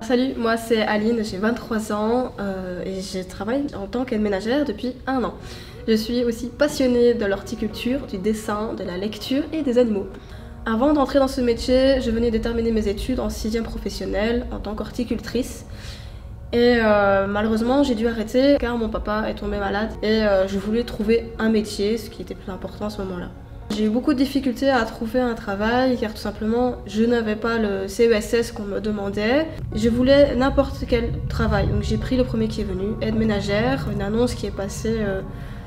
Salut, moi c'est Aline, j'ai 23 ans et je travaille en tant qu'aide ménagère depuis 1 an. Je suis aussi passionnée de l'horticulture, du dessin, de la lecture et des animaux. Avant d'entrer dans ce métier, je venais de terminer mes études en 6e professionnelle en tant qu'horticultrice. Et malheureusement j'ai dû arrêter car mon papa est tombé malade et je voulais trouver un métier, ce qui était plus important à ce moment-là. J'ai eu beaucoup de difficultés à trouver un travail car tout simplement je n'avais pas le CESS qu'on me demandait. Je voulais n'importe quel travail, donc j'ai pris le premier qui est venu, aide ménagère, une annonce qui est passée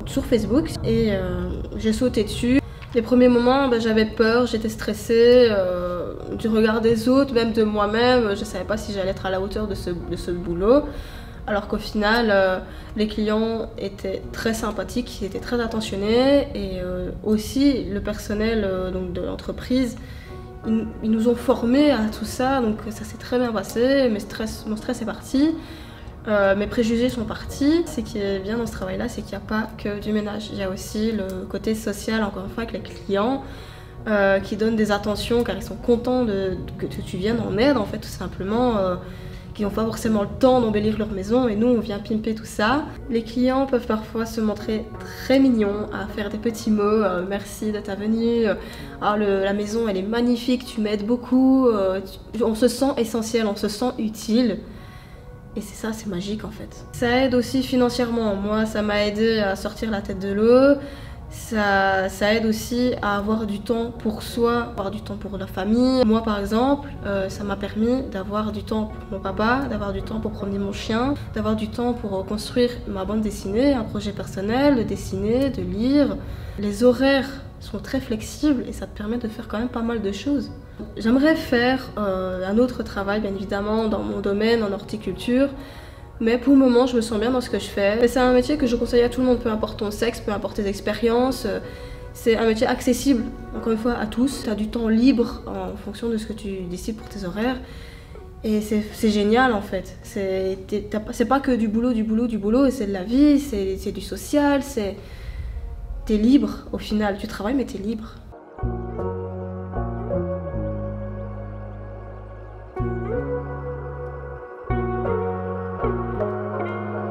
sur Facebook et j'ai sauté dessus. Les premiers moments, j'avais peur, j'étais stressée du regard des autres, même de moi-même. Je ne savais pas si j'allais être à la hauteur de ce boulot. Alors qu'au final, les clients étaient très sympathiques, ils étaient très attentionnés et aussi le personnel donc de l'entreprise, ils nous ont formés à tout ça, donc ça s'est très bien passé, mon stress est parti. Mes préjugés sont partis. Ce qui est bien dans ce travail-là, c'est qu'il n'y a pas que du ménage. Il y a aussi le côté social, encore une fois, avec les clients qui donnent des attentions car ils sont contents que tu viennes en aide, en fait, tout simplement. Qui n'ont pas forcément le temps d'embellir leur maison et nous, on vient pimper tout ça. Les clients peuvent parfois se montrer très mignons, à faire des petits mots. Merci de ta venue. La maison, elle est magnifique, tu m'aides beaucoup. On se sent essentiel, on se sent utile. Et c'est ça, c'est magique en fait. Ça aide aussi financièrement. Moi, ça m'a aidé à sortir la tête de l'eau. Ça aide aussi à avoir du temps pour soi, avoir du temps pour la famille. Moi, par exemple, ça m'a permis d'avoir du temps pour mon papa, d'avoir du temps pour promener mon chien, d'avoir du temps pour construire ma bande dessinée, un projet personnel, de dessiner, de lire. Les horaires sont très flexibles et ça te permet de faire quand même pas mal de choses. J'aimerais faire un autre travail, bien évidemment, dans mon domaine, en horticulture. Mais pour le moment, je me sens bien dans ce que je fais. C'est un métier que je conseille à tout le monde, peu importe ton sexe, peu importe tes expériences. C'est un métier accessible, encore une fois, à tous. Tu as du temps libre en fonction de ce que tu décides pour tes horaires. Et c'est génial en fait. C'est pas que du boulot, c'est de la vie, c'est du social, t'es libre au final. Tu travailles mais t'es libre.